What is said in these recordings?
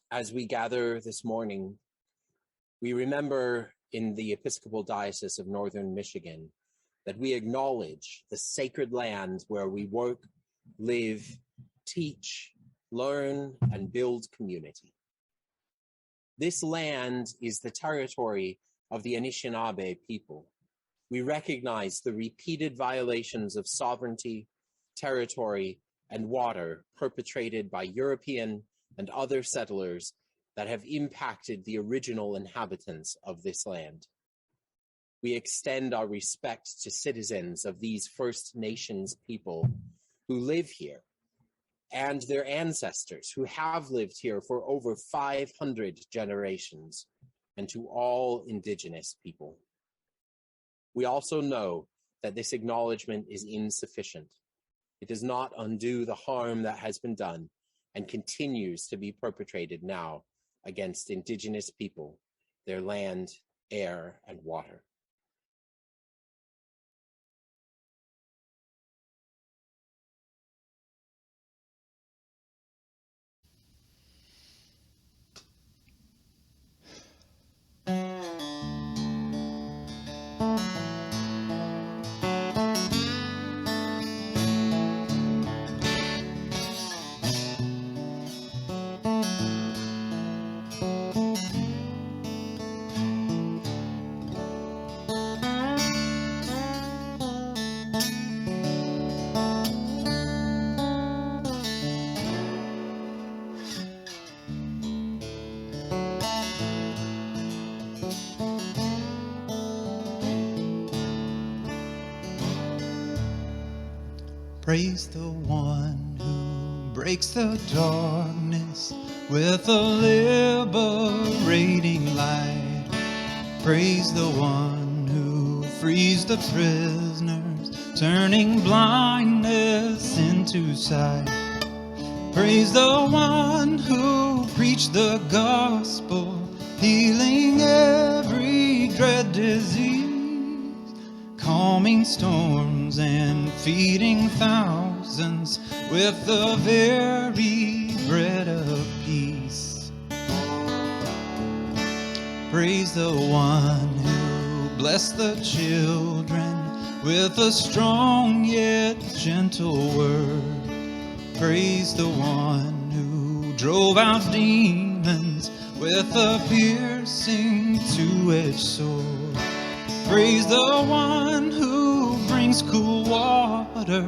As we gather this morning, we remember in the Episcopal Diocese of Northern Michigan that we acknowledge the sacred land where we work, live, teach, learn, and build community. This land is the territory of the Anishinaabe people. We recognize the repeated violations of sovereignty, territory, and water perpetrated by European and other settlers that have impacted the original inhabitants of this land. We extend our respect to citizens of these First Nations people who live here and their ancestors who have lived here for over 500 generations, and to all Indigenous people. We also know that this acknowledgement is insufficient. It does not undo the harm that has been done and continues to be perpetrated now against Indigenous people, their land, air, and water. Praise the one who breaks the darkness with a liberating light. Praise the one who frees the prisoners, turning blindness into sight. Praise the one who preached the gospel, healing every dread disease, calming storms and feeding thousands with the very bread of peace. Praise the one who blessed the children with a strong yet gentle word. Praise the one who drove out demons with a piercing two-edged sword. Praise the one who brings cool water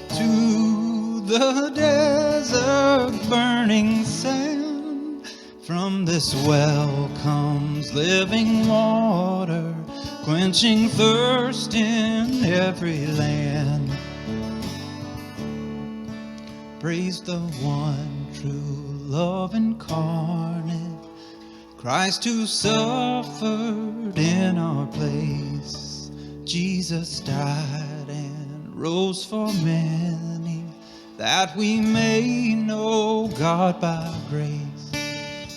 to the desert burning sand. From this well comes living water, quenching thirst in every land. Praise the one true love incarnate, Christ who suffered in our place. Jesus died and rose for many, that we may know God by grace.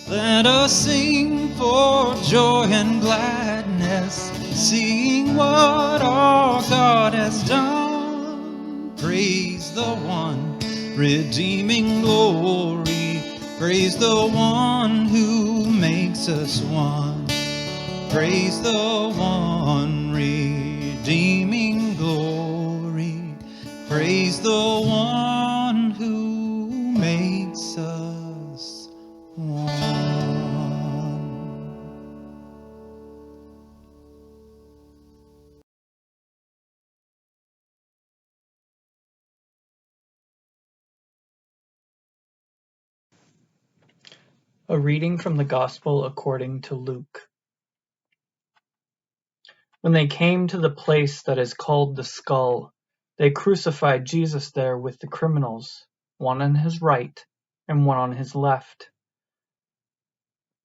Let us sing for joy and gladness, seeing what our God has done. Praise the one redeeming glory, praise the one who makes us one. Praise the one redeeming glory, praise the one who makes us one. A reading from the Gospel according to Luke. When they came to the place that is called the Skull, they crucified Jesus there with the criminals, one on his right and one on his left.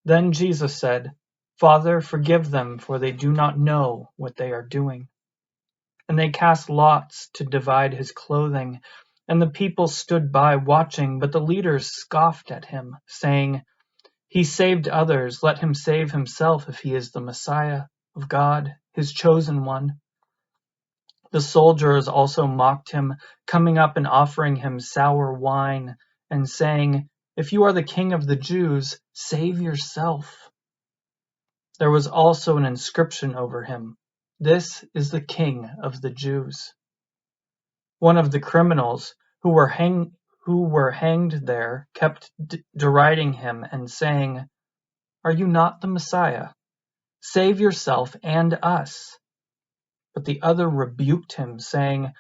Then Jesus said, "Father, forgive them, for they do not know what they are doing." And they cast lots to divide his clothing, and the people stood by watching, but the leaders scoffed at him, saying, "He saved others, let him save himself if he is the Messiah of God, his chosen one." The soldiers also mocked him, coming up and offering him sour wine, and saying, If you are the king of the Jews, save yourself." There was also an inscription over him, "This is the King of the Jews." One of the criminals who were hanged there kept deriding him and saying, "Are you not the Messiah? Save yourself and us." But the other rebuked him, saying,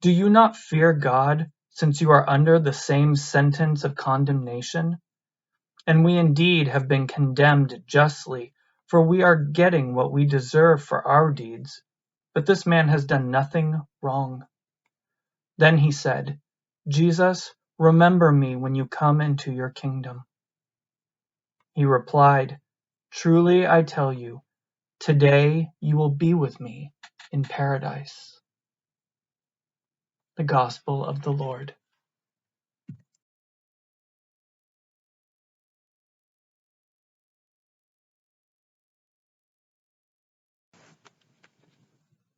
"Do you not fear God, since you are under the same sentence of condemnation? And we indeed have been condemned justly, for we are getting what we deserve for our deeds. But this man has done nothing wrong." Then he said, "Jesus, remember me when you come into your kingdom." He replied, "Truly I tell you, today you will be with me in paradise." The Gospel of the Lord.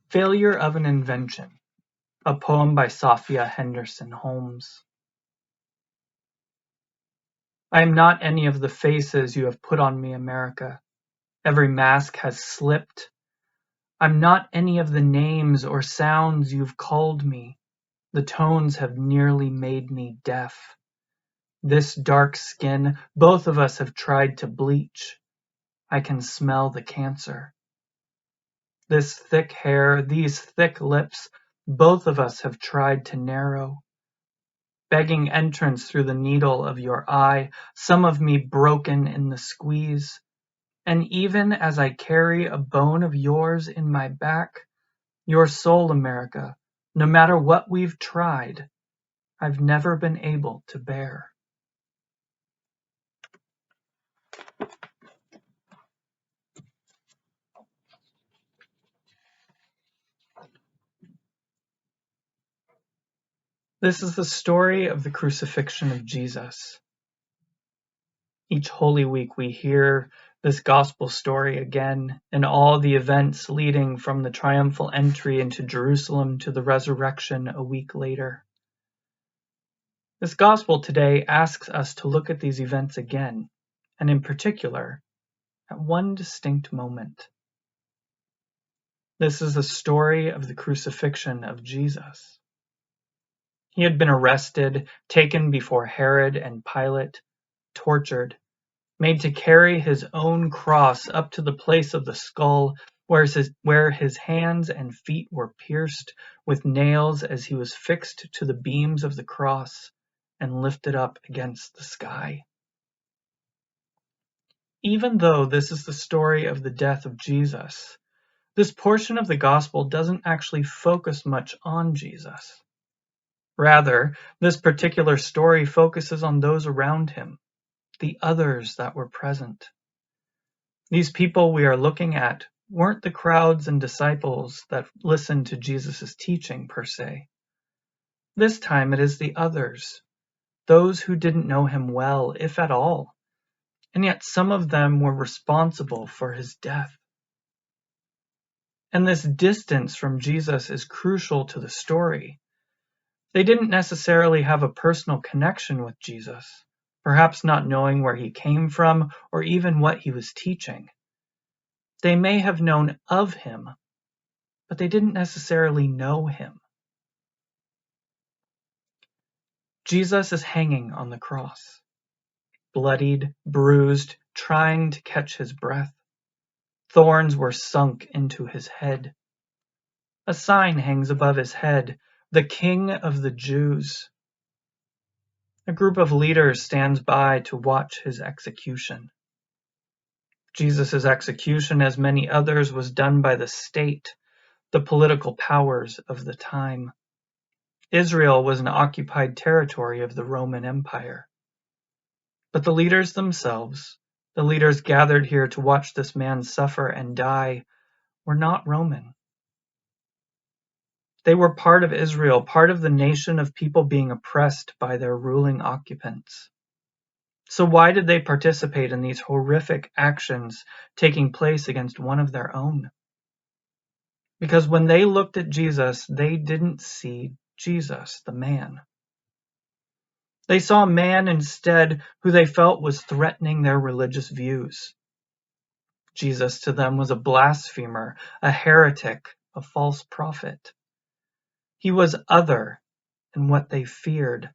Failure of an Invention, a poem by Sophia Henderson Holmes. I am not any of the faces you have put on me, America. Every mask has slipped. I'm not any of the names or sounds you've called me. The tones have nearly made me deaf. This dark skin, both of us have tried to bleach. I can smell the cancer. This thick hair, these thick lips, both of us have tried to narrow. Begging entrance through the needle of your eye, some of me broken in the squeeze. And even as I carry a bone of yours in my back, your soul, America, no matter what we've tried, I've never been able to bear. This is the story of the crucifixion of Jesus. Each Holy Week we hear this gospel story again and all the events leading from the triumphal entry into Jerusalem to the resurrection a week later. This gospel today asks us to look at these events again, and in particular, at one distinct moment. This is the story of the crucifixion of Jesus. He had been arrested, taken before Herod and Pilate, tortured, made to carry his own cross up to the place of the skull, where his hands and feet were pierced with nails as he was fixed to the beams of the cross and lifted up against the sky. Even though this is the story of the death of Jesus, this portion of the gospel doesn't actually focus much on Jesus. Rather, this particular story focuses on those around him, the others that were present. These people we are looking at weren't the crowds and disciples that listened to Jesus' teaching per se. This time it is the others, those who didn't know him well, if at all, and yet some of them were responsible for his death. And this distance from Jesus is crucial to the story. They didn't necessarily have a personal connection with Jesus, perhaps not knowing where he came from or even what he was teaching. They may have known of him, but they didn't necessarily know him. Jesus is hanging on the cross, bloodied, bruised, trying to catch his breath. Thorns were sunk into his head. A sign hangs above his head, "The King of the Jews." A group of leaders stands by to watch his execution. Jesus' execution, as many others, was done by the state, the political powers of the time. Israel was an occupied territory of the Roman Empire. But the leaders themselves, the leaders gathered here to watch this man suffer and die, were not Roman. They were part of Israel, part of the nation of people being oppressed by their ruling occupants. So why did they participate in these horrific actions taking place against one of their own? Because when they looked at Jesus, they didn't see Jesus, the man. They saw a man instead who they felt was threatening their religious views. Jesus to them was a blasphemer, a heretic, a false prophet. He was other than what they feared.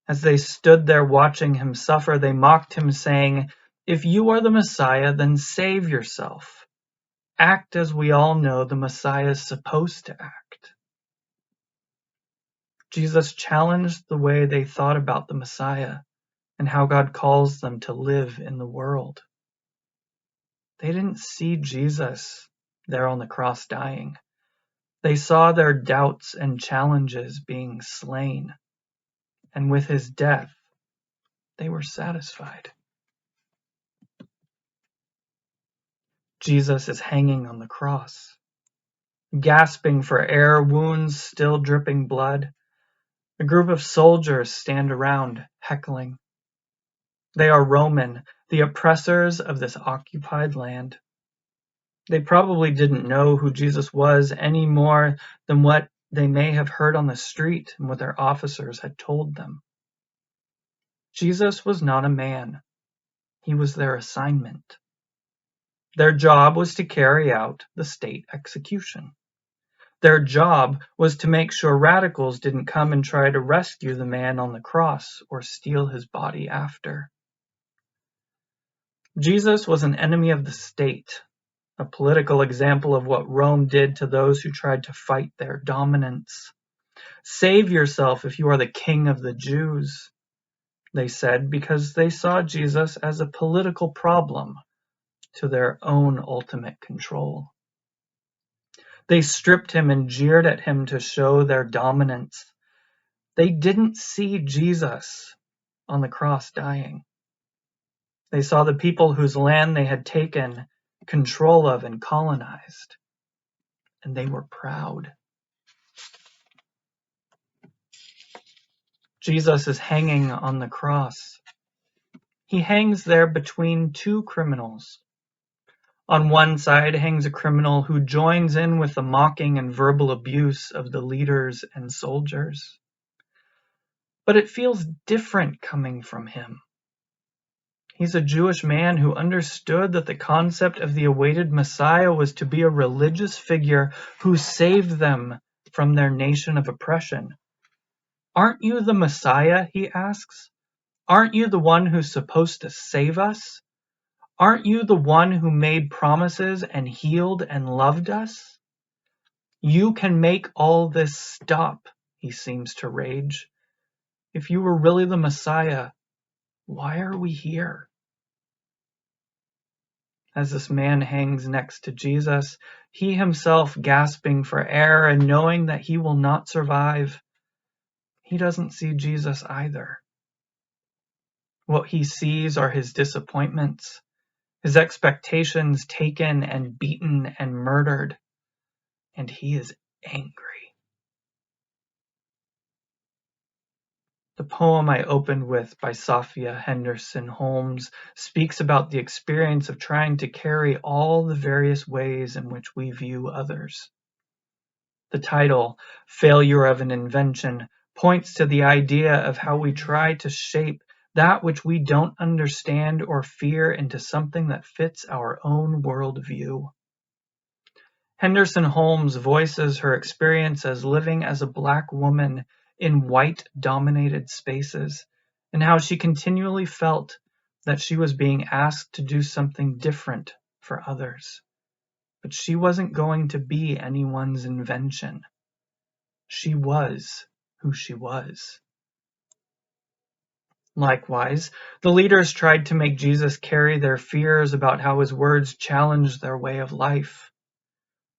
As they stood there watching him suffer, they mocked him, saying, "If you are the Messiah, then save yourself. Act as we all know the Messiah is supposed to act." Jesus challenged the way they thought about the Messiah and how God calls them to live in the world. They didn't see Jesus there on the cross dying. They saw their doubts and challenges being slain, and with his death, they were satisfied. Jesus is hanging on the cross, gasping for air, wounds still dripping blood. A group of soldiers stand around, heckling. They are Roman, the oppressors of this occupied land. They probably didn't know who Jesus was any more than what they may have heard on the street and what their officers had told them. Jesus was not a man. He was their assignment. Their job was to carry out the state execution. Their job was to make sure radicals didn't come and try to rescue the man on the cross or steal his body after. Jesus was an enemy of the state, a political example of what Rome did to those who tried to fight their dominance. "Save yourself if you are the king of the Jews," they said, because they saw Jesus as a political problem to their own ultimate control. They stripped him and jeered at him to show their dominance. They didn't see Jesus on the cross dying. They saw the people whose land they had taken control of and colonized, and they were proud. Jesus is hanging on the cross. He hangs there between two criminals. On one side hangs a criminal who joins in with the mocking and verbal abuse of the leaders and soldiers. But it feels different coming from him. He's a Jewish man who understood that the concept of the awaited Messiah was to be a religious figure who saved them from their nation of oppression. "Aren't you the Messiah?" he asks. "Aren't you the one who's supposed to save us? Aren't you the one who made promises and healed and loved us? You can make all this stop," he seems to rage. "If you were really the Messiah, why are we here?" As this man hangs next to Jesus, he himself gasping for air and knowing that he will not survive, he doesn't see Jesus either. What he sees are his disappointments, his expectations taken and beaten and murdered, and he is angry. The poem I opened with by Sophia Henderson Holmes speaks about the experience of trying to carry all the various ways in which we view others. The title, "Failure of an Invention," points to the idea of how we try to shape that which we don't understand or fear into something that fits our own worldview. Henderson Holmes voices her experience as living as a Black woman in white-dominated spaces, and how she continually felt that she was being asked to do something different for others. But she wasn't going to be anyone's invention. She was who she was. Likewise, the leaders tried to make Jesus carry their fears about how his words challenged their way of life.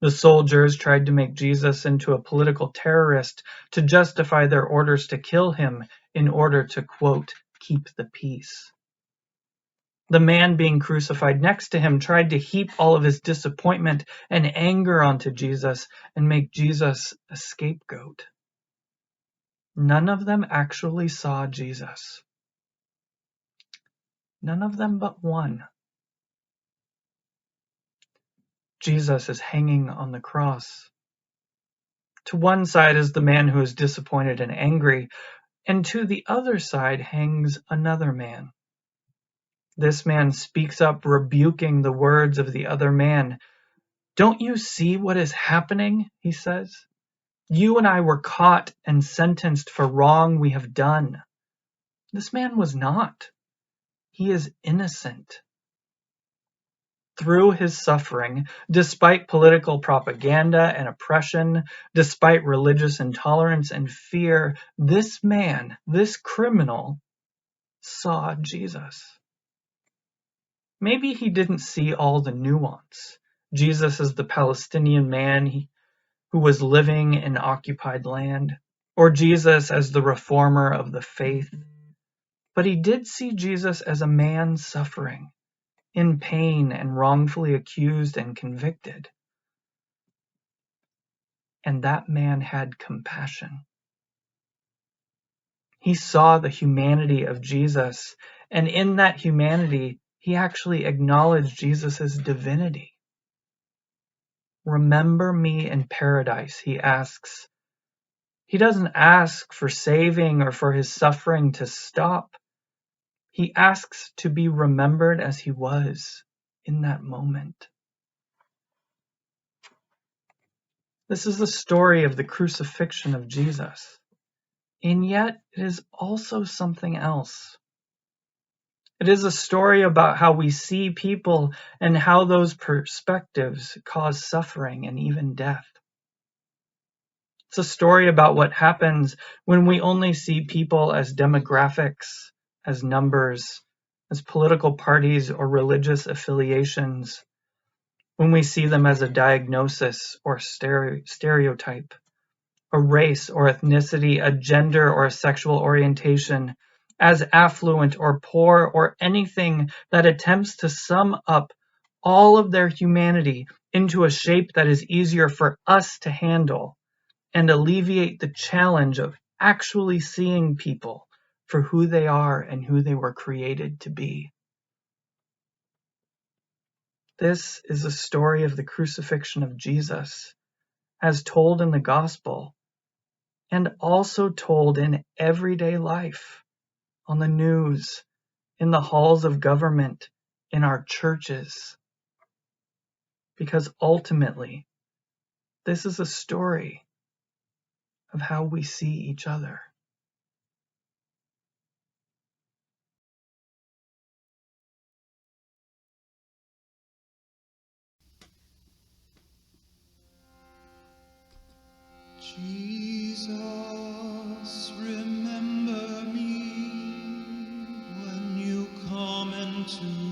The soldiers tried to make Jesus into a political terrorist to justify their orders to kill him in order to, quote, "keep the peace." The man being crucified next to him tried to heap all of his disappointment and anger onto Jesus and make Jesus a scapegoat. None of them actually saw Jesus. None of them but one. Jesus is hanging on the cross. To one side is the man who is disappointed and angry, And to the other side hangs another man. This man speaks up, rebuking the words of the other man. "Don't you see what is happening?" he says. "You and I were caught and sentenced for wrong we have done. This man was not. He is innocent." Through his suffering, despite political propaganda and oppression, despite religious intolerance and fear, this man, this criminal, saw Jesus. Maybe he didn't see all the nuance. Jesus as the Palestinian man who was living in occupied land, or Jesus as the reformer of the faith. But he did see Jesus as a man suffering, in pain and wrongfully accused and convicted. And that man had compassion. He saw the humanity of Jesus, and in that humanity, he actually acknowledged Jesus' divinity. "Remember me in paradise," he asks. He doesn't ask for saving or for his suffering to stop. He asks to be remembered as he was in that moment. This is the story of the crucifixion of Jesus. And yet, it is also something else. It is a story about how we see people and how those perspectives cause suffering and even death. It's a story about what happens when we only see people as demographics, as numbers, as political parties or religious affiliations, when we see them as a diagnosis or stereotype, a race or ethnicity, a gender or a sexual orientation, as affluent or poor, or anything that attempts to sum up all of their humanity into a shape that is easier for us to handle and alleviate the challenge of actually seeing people for who they are and who they were created to be. This is a story of the crucifixion of Jesus, as told in the gospel, and also told in everyday life, on the news, in the halls of government, in our churches. Because ultimately, this is a story of how we see each other. Jesus, remember me when you come into